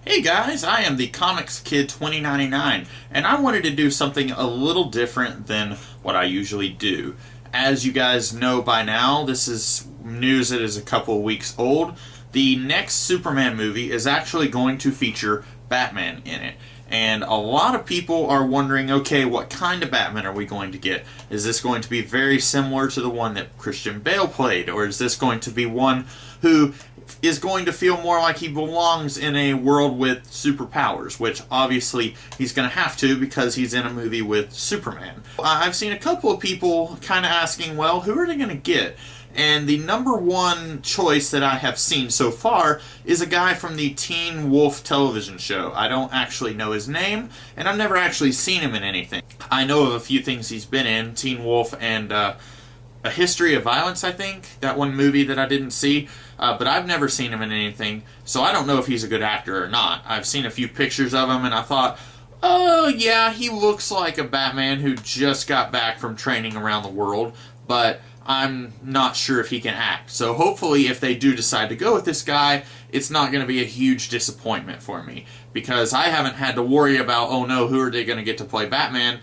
Hey guys, I am the Comics Kid 2099, and I wanted to do something a little different than what I usually do. As you guys know by now, this is news that is a couple of weeks old. The next Superman movie is actually going to feature Batman in it. And a lot of people are wondering, okay, what kind of Batman are we going to get? Is this going to be very similar to the one that Christian Bale played? Or is this going to be one who is going to feel more like he belongs in a world with superpowers, which obviously he's going to have to because he's in a movie with Superman. I've seen a couple of people kind of asking, well, who are they going to get? And the number one choice that I have seen so far is a guy from the Teen Wolf television show. I don't actually know his name, and I've never actually seen him in anything. I know of a few things he's been in, Teen Wolf and A History of Violence, I think, that one movie that I didn't see, but I've never seen him in anything, so I don't know if he's a good actor or not. I've seen a few pictures of him, and I thought, oh yeah, he looks like a Batman who just got back from training around the world, but I'm not sure if he can act. So hopefully if they do decide to go with this guy, it's not going to be a huge disappointment for me. Because I haven't had to worry about, oh no, who are they going to get to play Batman?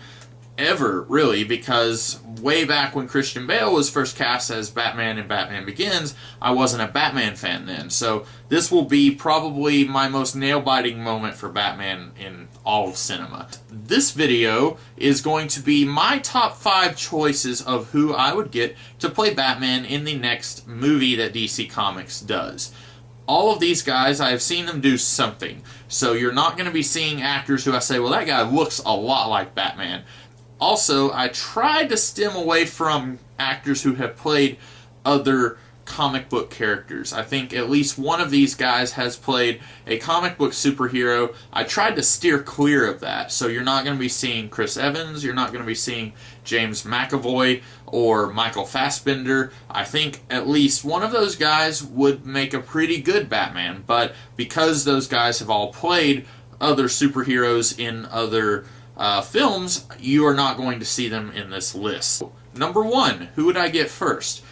Ever, really, because way back when Christian Bale was first cast as Batman in Batman Begins, I wasn't a Batman fan then. So this will be probably my most nail-biting moment for Batman in all of cinema. This video is going to be my top 5 choices of who I would get to play Batman in the next movie that DC Comics does. All of these guys, I have seen them do something. So you're not going to be seeing actors who I say, well, that guy looks a lot like Batman. Also, I tried to stem away from actors who have played other comic book characters. I think at least one of these guys has played a comic book superhero. I tried to steer clear of that. So you're not going to be seeing Chris Evans, you're not going to be seeing James McAvoy or Michael Fassbender. I think at least one of those guys would make a pretty good Batman, but because those guys have all played other superheroes in other films, you are not going to see them in this list. Number 1, who would I get first?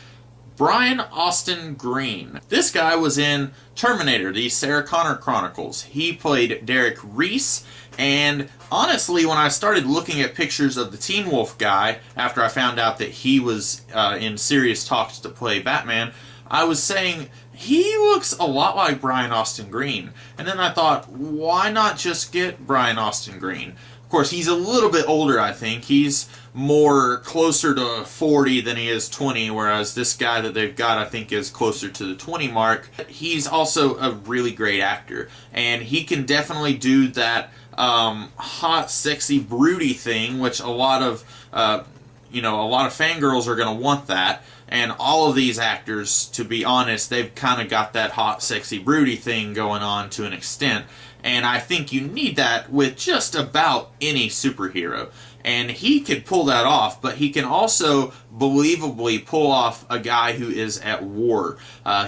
Brian Austin Green. This guy was in Terminator, the Sarah Connor Chronicles. He played Derek Reese, and honestly, when I started looking at pictures of the Teen Wolf guy, after I found out that he was in serious talks to play Batman, I was saying, he looks a lot like Brian Austin Green. And then I thought, why not just get Brian Austin Green? Of course, he's a little bit older, I think. He's more closer to 40 than he is 20, whereas this guy that they've got, I think, is closer to the 20 mark. He's also a really great actor, and he can definitely do that hot, sexy, broody thing, which a lot of fangirls are going to want that. And all of these actors, to be honest, they've kind of got that hot, sexy, broody thing going on to an extent. And I think you need that with just about any superhero. And he could pull that off, but he can also believably pull off a guy who is at war.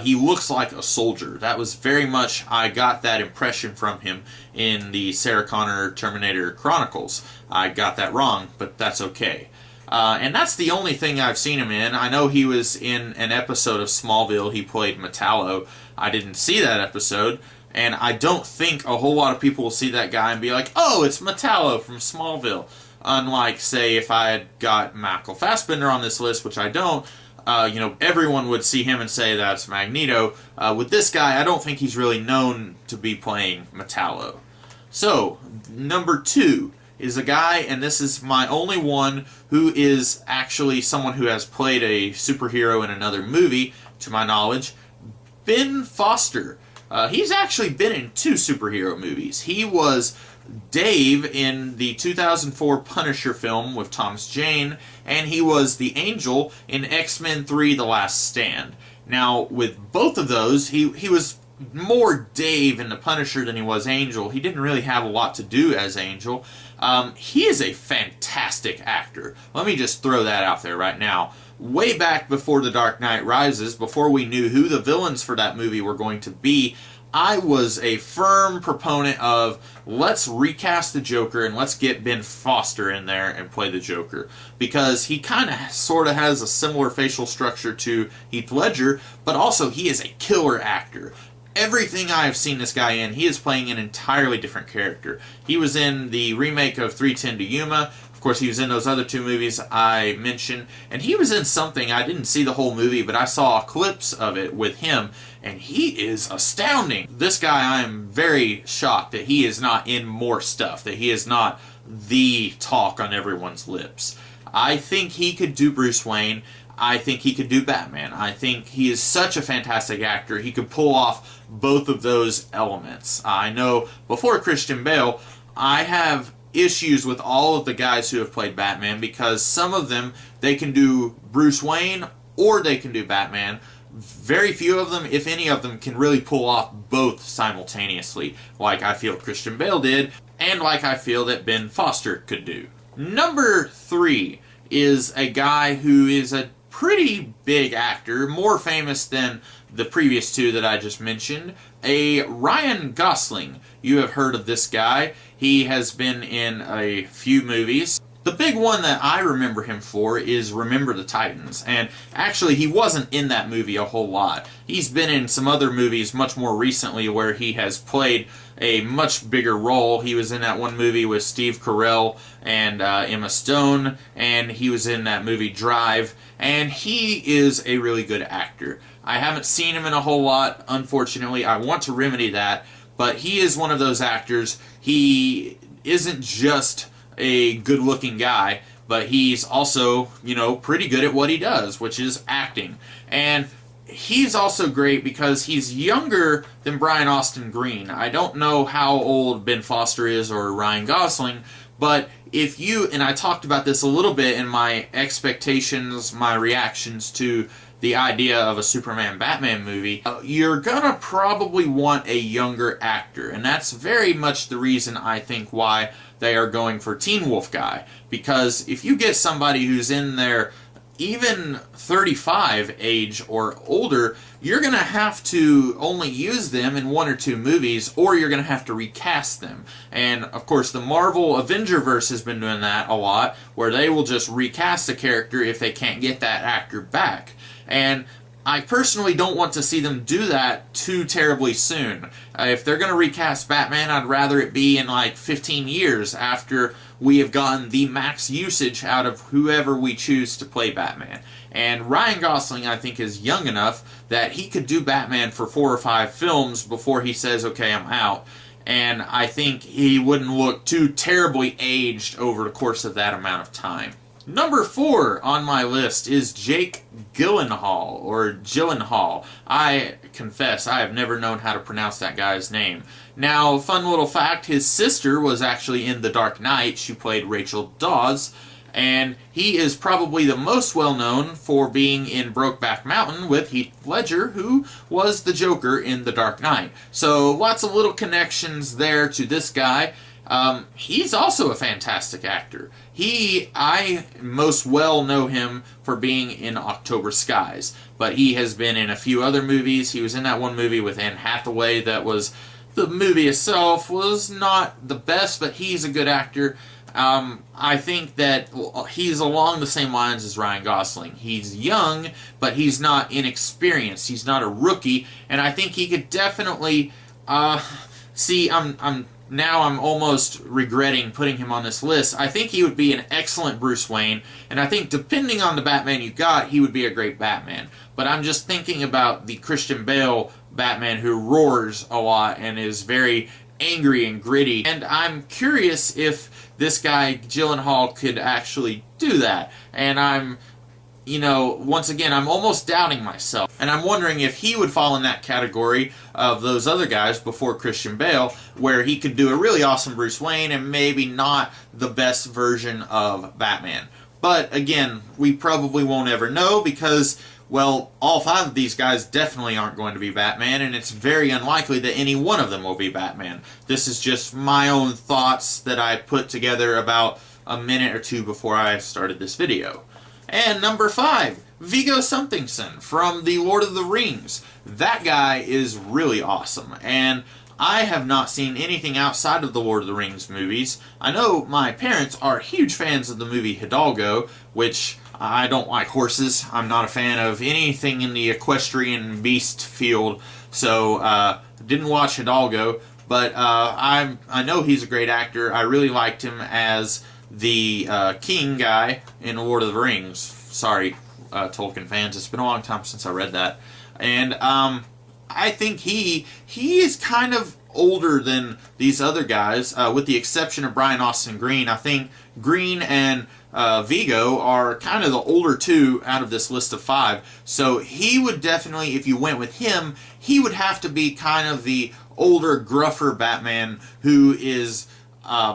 He looks like a soldier. That was very much, I got that impression from him in the Sarah Connor Terminator Chronicles. I got that wrong, but that's okay. And that's the only thing I've seen him in. I know he was in an episode of Smallville. He played Metallo. I didn't see that episode. And I don't think a whole lot of people will see that guy and be like, oh, it's Metallo from Smallville. Unlike, say, if I had got Michael Fassbender on this list, which I don't, everyone would see him and say that's Magneto. With this guy, I don't think he's really known to be playing Metallo. So, number 2 is a guy, and this is my only one, who is actually someone who has played a superhero in another movie, to my knowledge, Ben Foster. He's actually been in 2 superhero movies. He was Dave in the 2004 Punisher film with Thomas Jane, and he was the Angel in X-Men 3 The Last Stand. Now, with both of those, he was more Dave in the Punisher than he was Angel. He didn't really have a lot to do as Angel. He is a fantastic actor. Let me just throw that out there right now. Way back before The Dark Knight Rises, before we knew who the villains for that movie were going to be, I was a firm proponent of let's recast the Joker and let's get Ben Foster in there and play the Joker. Because he kind of sort of has a similar facial structure to Heath Ledger, but also he is a killer actor. everything I have seen this guy in, he is playing an entirely different character. He was in the remake of 3:10 to Yuma. Of course, he was in those other two movies I mentioned. And he was in something, I didn't see the whole movie, but I saw clips of it with him, and he is astounding. This guy, I am very shocked that he is not in more stuff, that he is not the talk on everyone's lips. I think he could do Bruce Wayne. I think he could do Batman. I think he is such a fantastic actor. He could pull off both of those elements. I know before Christian Bale, I have issues with all of the guys who have played Batman because some of them, they can do Bruce Wayne or they can do Batman. Very few of them, if any of them, can really pull off both simultaneously, like I feel Christian Bale did, and like I feel that Ben Foster could do. Number 3 is a guy who is a pretty big actor, more famous than the previous two that I just mentioned, a Ryan Gosling. You have heard of this guy. He has been in a few movies. The big one that I remember him for is Remember the Titans, and actually he wasn't in that movie a whole lot. He's been in some other movies much more recently where he has played a much bigger role. He was in that one movie with Steve Carell and Emma Stone, and he was in that movie Drive, and he is a really good actor. I haven't seen him in a whole lot, unfortunately. I want to remedy that, but he is one of those actors. He isn't just a good-looking guy, but he's also, you know, pretty good at what he does, which is acting. And he's also great because he's younger than Brian Austin Green. I don't know how old Ben Foster is or Ryan Gosling, but if you, and I talked about this a little bit in my expectations, my reactions to the idea of a Superman-Batman movie, you're gonna probably want a younger actor, and that's very much the reason I think why they are going for Teen Wolf guy, because if you get somebody who's in their even 35 age or older, you're going to have to only use them in 1 or 2 movies, or you're going to have to recast them. And, of course, the Marvel Avengerverse has been doing that a lot, where they will just recast a character if they can't get that actor back. And I personally don't want to see them do that too terribly soon. If they're going to recast Batman, I'd rather it be in like 15 years after we have gotten the max usage out of whoever we choose to play Batman. And Ryan Gosling, I think, is young enough that he could do Batman for 4 or 5 films before he says, okay, I'm out. And I think he wouldn't look too terribly aged over the course of that amount of time. Number 4 on my list is Jake Gyllenhaal, or Gyllenhaal. I confess, I have never known how to pronounce that guy's name. Now, fun little fact, his sister was actually in The Dark Knight. She played Rachel Dawes, and he is probably the most well-known for being in Brokeback Mountain with Heath Ledger, who was the Joker in The Dark Knight. So, lots of little connections there to this guy. He's also a fantastic actor. I most well know him for being in October Skies, but he has been in a few other movies. He was in that one movie with Anne Hathaway that was, the movie itself was not the best, but he's a good actor. I think that he's along the same lines as Ryan Gosling. He's young, but he's not inexperienced. He's not a rookie, and I think he could definitely, now I'm almost regretting putting him on this list. I think he would be an excellent Bruce Wayne, and I think depending on the Batman you got, he would be a great Batman. But I'm just thinking about the Christian Bale Batman who roars a lot and is very angry and gritty. And I'm curious if this guy, Gyllenhaal, could actually do that. And I'm, once again, I'm almost doubting myself. And I'm wondering if he would fall in that category of those other guys before Christian Bale, where he could do a really awesome Bruce Wayne and maybe not the best version of Batman. But again, we probably won't ever know because, well, all 5 of these guys definitely aren't going to be Batman, and it's very unlikely that any one of them will be Batman. This is just my own thoughts that I put together about a minute or 2 before I started this video. And number 5, Viggo Mortensen from The Lord of the Rings. That guy is really awesome, and I have not seen anything outside of the Lord of the Rings movies. I know my parents are huge fans of the movie Hidalgo, which I don't like horses. I'm not a fan of anything in the equestrian beast field, So didn't watch Hidalgo, but I know he's a great actor. I really liked him as the king guy in Lord of the Rings. Sorry, Tolkien fans, it's been a long time since I read that. And I think he is kind of older than these other guys, with the exception of Brian Austin Green. I think Green and Vigo are kind of the older two out of this list of 5. So he would definitely, if you went with him, he would have to be kind of the older, gruffer Batman who is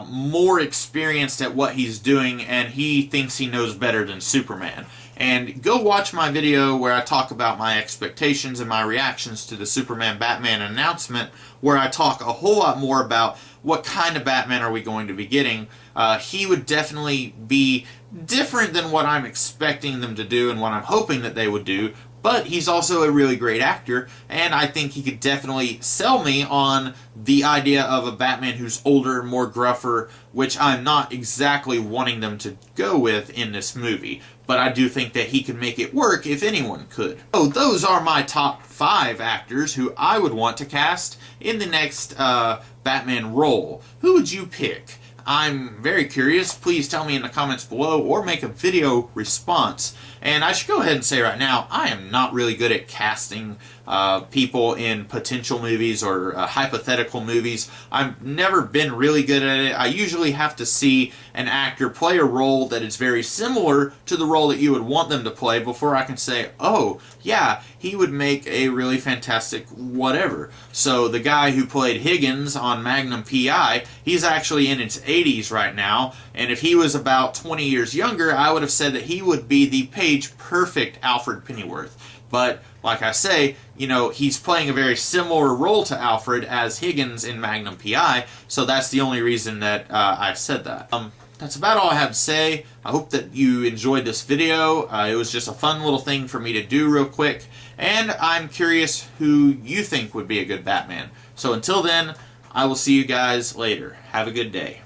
more experienced at what he's doing, and he thinks he knows better than Superman. And go watch my video where I talk about my expectations and my reactions to the Superman-Batman announcement, where I talk a whole lot more about what kind of Batman are we going to be getting. He would definitely be different than what I'm expecting them to do and what I'm hoping that they would do, but he's also a really great actor, and I think he could definitely sell me on the idea of a Batman who's older, more gruffer, which I'm not exactly wanting them to go with in this movie. But I do think that he could make it work if anyone could. So those are my top 5 actors who I would want to cast in the next Batman role. Who would you pick? I'm very curious. Please tell me in the comments below or make a video response. And I should go ahead and say right now, I am not really good at casting people in potential movies or hypothetical movies. I've never been really good at it. I usually have to see an actor play a role that is very similar to the role that you would want them to play before I can say, oh, yeah, he would make a really fantastic whatever. So the guy who played Higgins on Magnum P.I., he's actually in his 80s right now, and if he was about 20 years younger, I would have said that he would be the page-perfect Alfred Pennyworth. But, like I say, you know, he's playing a very similar role to Alfred as Higgins in Magnum P.I., so that's the only reason that I said that. That's about all I have to say. I hope that you enjoyed this video. It was just a fun little thing for me to do real quick, and I'm curious who you think would be a good Batman. So until then, I will see you guys later. Have a good day.